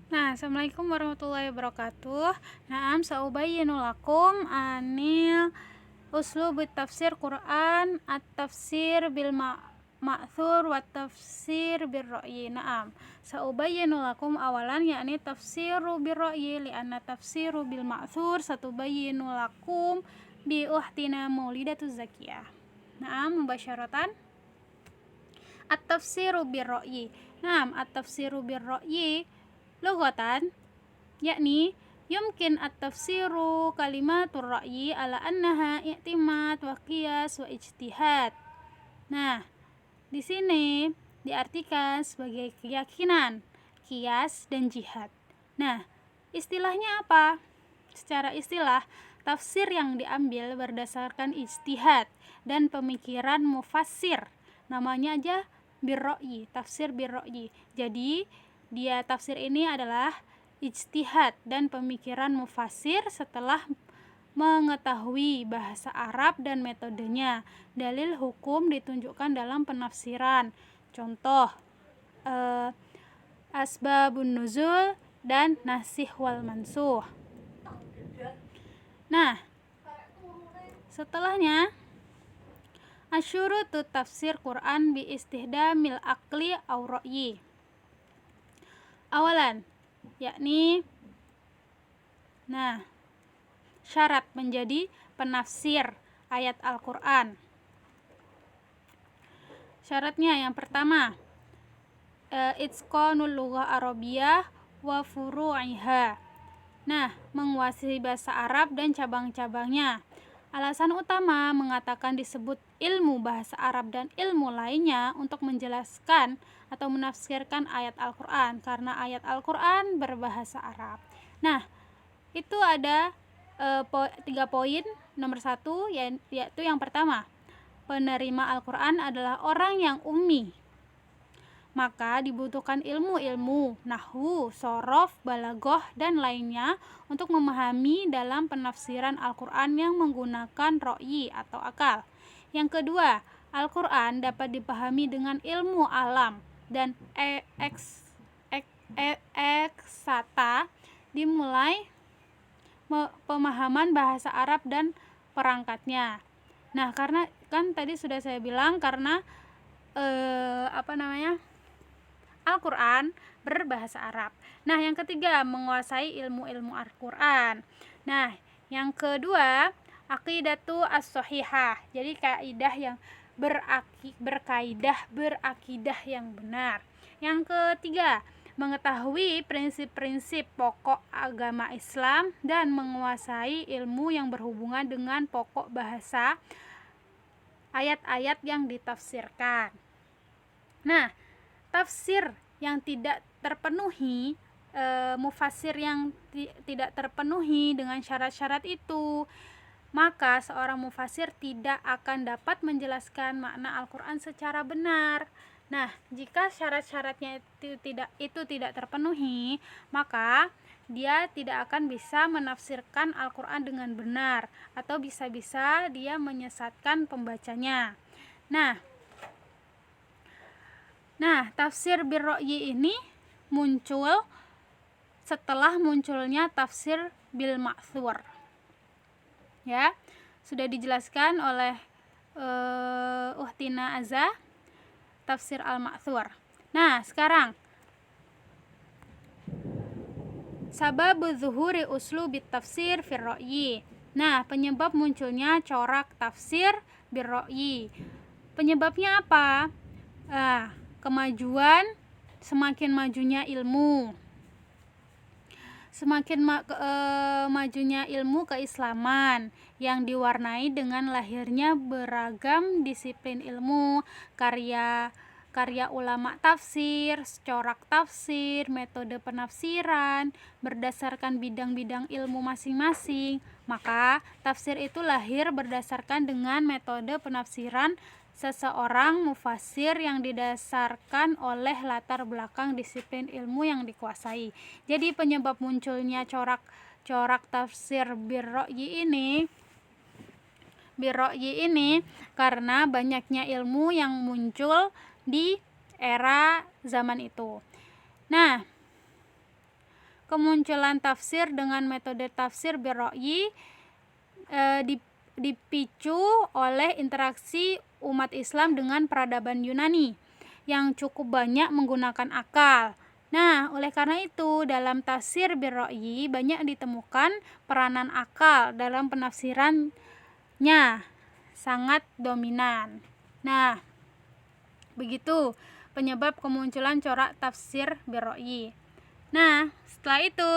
Nah, Assalamualaikum warahmatullahi wabarakatuh. Naam, saubayyinu lakum anil uslub tafsir Quran at-tafsir bil ma'thur wa tafsir bir ra'yi. Naam, saubayyinu lakum awalan yakni tafsiru bir ra'yi li'anna tafsiru bil ma'thur satubayyinu lakum bi uhtina maulidatuz zakiyah. Naam, mubasyaratan at-tafsiru bir ra'yi. Naam, at-tafsiru bir ra'yi lughatan yakni yumkin at-tafsiru kalimatur ra'yi ala annaha i'timad wa qiyas wa ijtihad. Nah, di sini diartikan sebagai keyakinan, qiyas dan jihad. Nah, istilahnya apa? Secara istilah, tafsir yang diambil berdasarkan ijtihad dan pemikiran mufassir. Namanya aja birro'yi, tafsir birro'yi. Jadi dia tafsir ini adalah ijtihad dan pemikiran mufassir setelah mengetahui bahasa Arab dan metodenya. Dalil hukum ditunjukkan dalam penafsiran. Contoh asbabun nuzul dan nasih wal mansuh. Nah, setelahnya asyurutu tafsir Quran bi istihdamil aqli aw ra'yi. Awalan, yakni syarat menjadi penafsir ayat Al-Quran. Syaratnya yang pertama, itqanul lughah arabiyah wa furu'iha. Nah, menguasai bahasa Arab dan cabang-cabangnya. Alasan utama mengatakan disebut ilmu bahasa Arab dan ilmu lainnya untuk menjelaskan atau menafsirkan ayat Al-Quran, karena ayat Al-Quran berbahasa Arab. Nah, itu ada 3 poin. Nomor 1 yaitu yang pertama, penerima Al-Quran adalah orang yang ummi, maka dibutuhkan ilmu-ilmu nahwu, shorof, balaghah, dan lainnya untuk memahami dalam penafsiran Al-Quran yang menggunakan ro'yi atau akal. Yang kedua, Al-Quran dapat dipahami dengan ilmu alam dan eksata, dimulai pemahaman bahasa Arab dan perangkatnya. Nah, karena kan tadi sudah saya bilang karena Al-Quran berbahasa Arab. Nah, yang ketiga, menguasai ilmu-ilmu Al-Quran. Nah, yang kedua, aqidatu as-sahihah. Jadi kaidah yang berakidah yang benar. Yang ketiga, mengetahui prinsip-prinsip pokok agama Islam dan menguasai ilmu yang berhubungan dengan pokok bahasa ayat-ayat yang ditafsirkan. Nah, tafsir yang tidak terpenuhi, mufassir yang tidak terpenuhi dengan syarat-syarat itu, maka seorang mufassir tidak akan dapat menjelaskan makna Al-Quran secara benar. Nah, jika syarat-syaratnya itu tidak terpenuhi, maka dia tidak akan bisa menafsirkan Al-Quran dengan benar, atau bisa-bisa dia menyesatkan pembacanya. Nah, tafsir bir-ra'yi ini muncul setelah munculnya tafsir bil ma'thur. Ya, sudah dijelaskan oleh Uhtina Azza, tafsir al-ma'thur. Nah, sekarang sababu zuhuri uslubit tafsir fir ra'yi. Nah, penyebab munculnya corak tafsir bir ra'yi. Penyebabnya apa? Kemajuan, semakin majunya ilmu, semakin majunya ilmu keislaman yang diwarnai dengan lahirnya beragam disiplin ilmu, karya ulama tafsir, corak tafsir, metode penafsiran berdasarkan bidang-bidang ilmu masing-masing. Maka tafsir itu lahir berdasarkan dengan metode penafsiran seseorang mufassir yang didasarkan oleh latar belakang disiplin ilmu yang dikuasai. Jadi penyebab munculnya corak tafsir bir-ra'yi ini karena banyaknya ilmu yang muncul di era zaman itu. Nah, kemunculan tafsir dengan metode tafsir birra'yi dipicu oleh interaksi umat Islam dengan peradaban Yunani yang cukup banyak menggunakan akal. Nah, oleh karena itu dalam tafsir birra'yi banyak ditemukan peranan akal dalam penafsirannya sangat dominan. Nah, begitu penyebab kemunculan corak tafsir birra'yi. Nah, setelah itu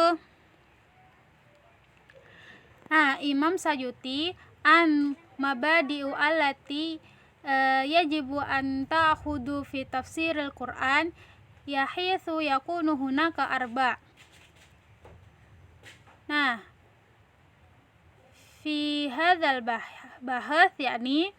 Imam Sayuti an mabadi'u allati yajibu an ta'khudu fi tafsiril Qur'an yahitsu yakunu hunaka arba. Nah, fi hadzal bahas yakni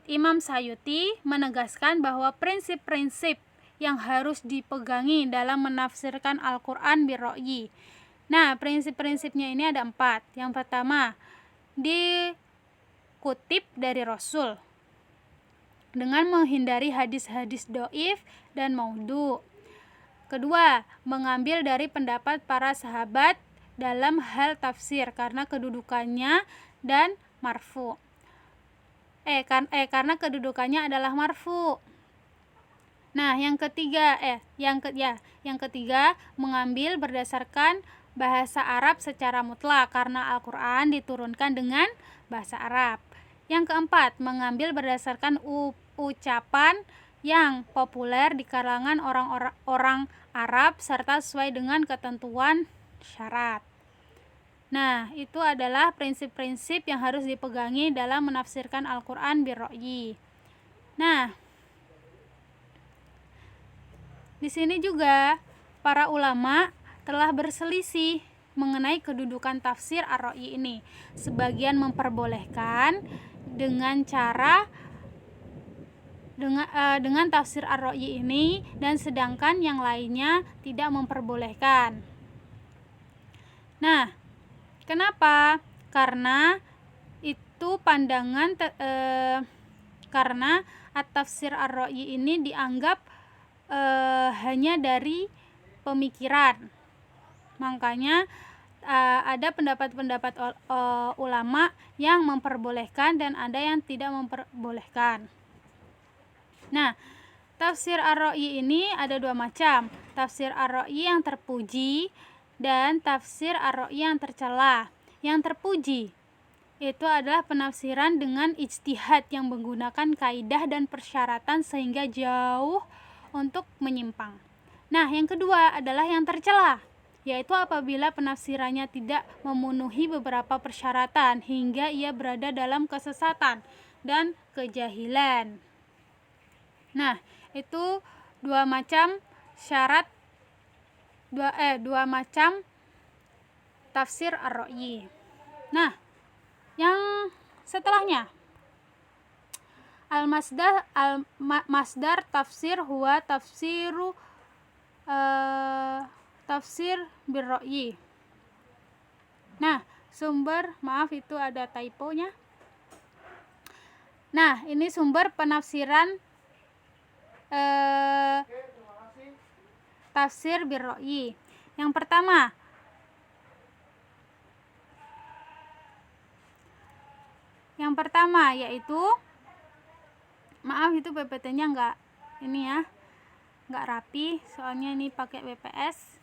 Imam Sayuti menegaskan bahwa prinsip-prinsip yang harus dipegangi dalam menafsirkan Al-Qur'an birra'yi. Nah, prinsip-prinsipnya ini ada 4. Yang pertama, dikutip dari Rasul dengan menghindari hadis-hadis dhaif dan maudhu. Kedua, mengambil dari pendapat para sahabat dalam hal tafsir karena kedudukannya dan marfu. Karena kedudukannya adalah marfu. Nah, yang ketiga mengambil berdasarkan bahasa Arab secara mutlak karena Al-Qur'an diturunkan dengan bahasa Arab. Yang keempat, mengambil berdasarkan ucapan yang populer di kalangan orang Arab serta sesuai dengan ketentuan syarat. Nah, itu adalah prinsip-prinsip yang harus dipegangi dalam menafsirkan Al-Qur'an birra'yi. Nah, di sini juga para ulama telah berselisih mengenai kedudukan tafsir ar-ra'yi ini. Sebagian memperbolehkan dengan tafsir ar-ra'yi ini, dan sedangkan yang lainnya tidak memperbolehkan. Nah, kenapa? Karena itu pandangan karena at-tafsir ar-ra'yi ini dianggap hanya dari pemikiran. Makanya ada pendapat-pendapat ulama yang memperbolehkan dan ada yang tidak memperbolehkan. Nah, tafsir ar-ra'yi ini ada 2 macam. Tafsir ar-ra'yi yang terpuji dan tafsir ar-ra'yi yang tercela. Yang terpuji itu adalah penafsiran dengan ijtihad yang menggunakan kaidah dan persyaratan sehingga jauh untuk menyimpang. Nah, yang kedua adalah yang tercela, yaitu apabila penafsirannya tidak memenuhi beberapa persyaratan hingga ia berada dalam kesesatan dan kejahilan. Nah, itu 2 macam syarat, 2 macam tafsir ar-ra'yi. Nah, yang setelahnya Al-masdar tafsir huwa tafsir birra'yi. Nah, sumber, maaf itu ada typonya. Nah, ini sumber penafsiran tafsir birra'yi. Yang pertama yaitu, maaf itu PPT-nya enggak rapi, soalnya ini pakai WPS.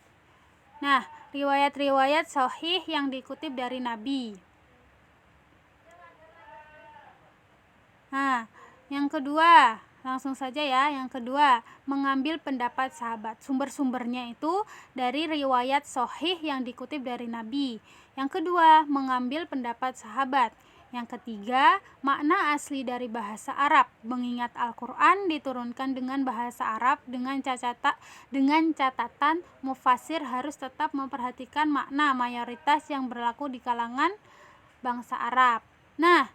Nah, riwayat-riwayat sahih yang dikutip dari Nabi. Nah, yang kedua, langsung saja ya. Yang kedua, mengambil pendapat sahabat. Sumber-sumbernya itu dari riwayat sahih yang dikutip dari Nabi. Yang kedua, mengambil pendapat sahabat. Yang ketiga, makna asli dari bahasa Arab, mengingat Al-Qur'an diturunkan dengan bahasa Arab dengan catatan mufasir harus tetap memperhatikan makna mayoritas yang berlaku di kalangan bangsa Arab. Nah,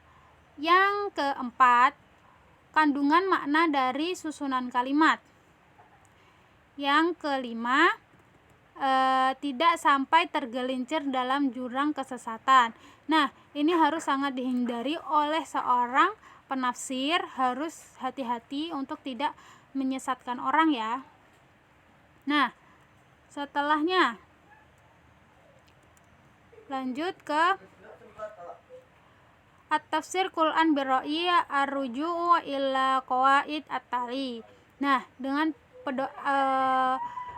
yang keempat, kandungan makna dari susunan kalimat. Yang kelima, tidak sampai tergelincir dalam jurang kesesatan. Nah, ini harus sangat dihindari oleh seorang penafsir, harus hati-hati untuk tidak menyesatkan orang ya. Nah, Setelahnya lanjut ke at-tafsir Quran birra'yi ar-ruju'u ila qawaid at-tali. Nah, dengan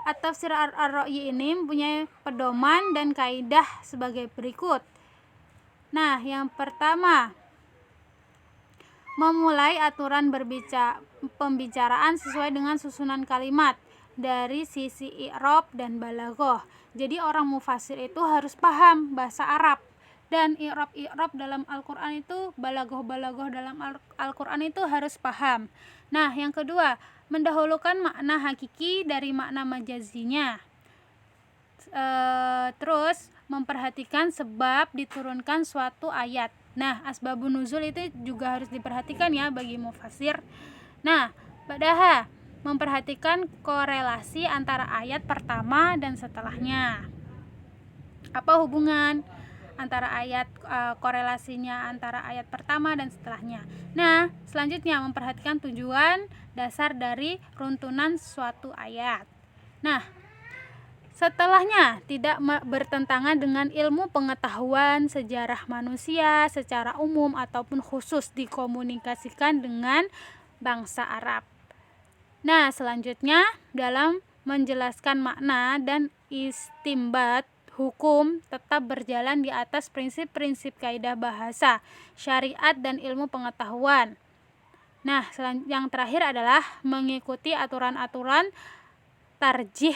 at-tafsir ar-ra'yi ini mempunyai pedoman dan kaidah sebagai berikut. Nah, yang pertama, memulai aturan pembicaraan sesuai dengan susunan kalimat dari sisi i'rab dan balaghah. Jadi orang mufasir itu harus paham bahasa Arab, dan i'rab dalam Al-Qur'an itu, balaghah dalam Al-Qur'an itu harus paham. Nah, yang kedua, mendahulukan makna hakiki dari makna majazinya. Terus memperhatikan sebab diturunkan suatu ayat. Nah, asbabun nuzul itu juga harus diperhatikan ya bagi mufasir. Nah, badaha, memperhatikan korelasi antara ayat pertama dan setelahnya. Apa hubungan antara ayat, korelasinya antara ayat pertama dan setelahnya. Nah, selanjutnya memperhatikan tujuan dasar dari runtunan suatu ayat. Nah, setelahnya tidak bertentangan dengan ilmu pengetahuan sejarah manusia secara umum ataupun khusus dikomunikasikan dengan bangsa Arab. Nah, selanjutnya dalam menjelaskan makna dan istimbat hukum tetap berjalan di atas prinsip-prinsip kaidah bahasa, syariat, dan ilmu pengetahuan. Nah, yang terakhir adalah mengikuti aturan-aturan tarjih,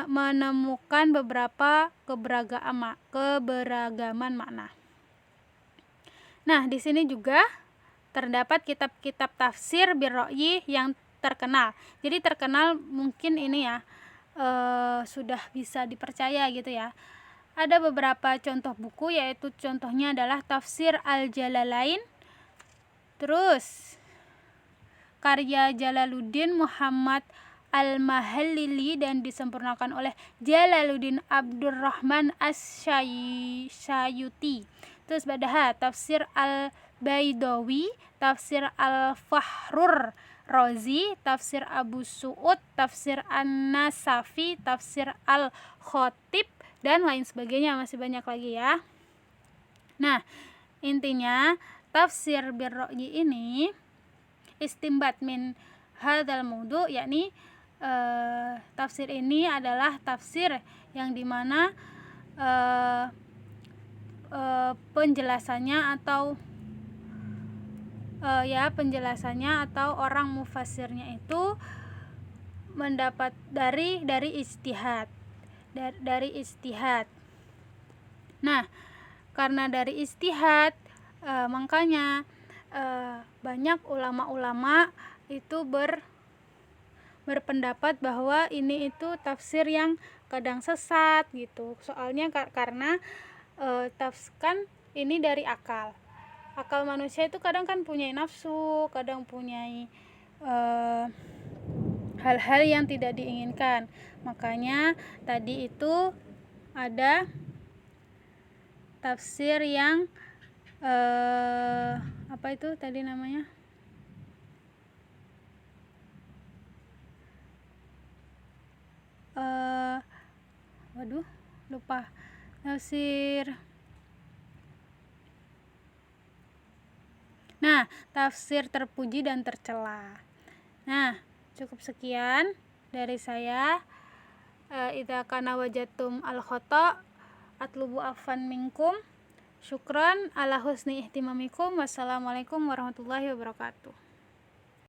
menemukan beberapa keberagaman makna. Nah, di sini juga terdapat kitab-kitab tafsir birra'yi yang terkenal. Jadi terkenal mungkin ini ya, sudah bisa dipercaya gitu ya. Ada beberapa contoh buku, yaitu contohnya adalah Tafsir Al-Jalalain, terus karya Jalaluddin Muhammad Al-Mahallili dan disempurnakan oleh Jalaluddin Abdurrahman As-Sayuti. Terus badaha Tafsir Al-Baidawi, Tafsir Al-Fahrur Razi, Tafsir Abu Su'ud, Tafsir An-Nasafi, Tafsir Al-Khatib, dan lain sebagainya, masih banyak lagi ya. Nah, intinya tafsir birra'yi ini istimbat min hadzal maudu', yakni tafsir ini adalah tafsir yang dimana penjelasannya atau orang mufasirnya itu mendapat dari ijtihad. Nah, karena dari ijtihad, makanya banyak ulama-ulama itu berpendapat bahwa ini itu tafsir yang kadang sesat gitu. Soalnya karena kan ini dari akal manusia itu kadang kan punya nafsu, kadang punya hal-hal yang tidak diinginkan. Makanya tadi itu ada tafsir yang apa itu tadi namanya, lupa, tafsir. Nah, tafsir terpuji dan tercela. Nah, cukup sekian dari saya. Idza kana wajatum al khata atlubu afan minkum. Syukran ala husni ihtimamikum. Wassalamualaikum warahmatullahi wabarakatuh.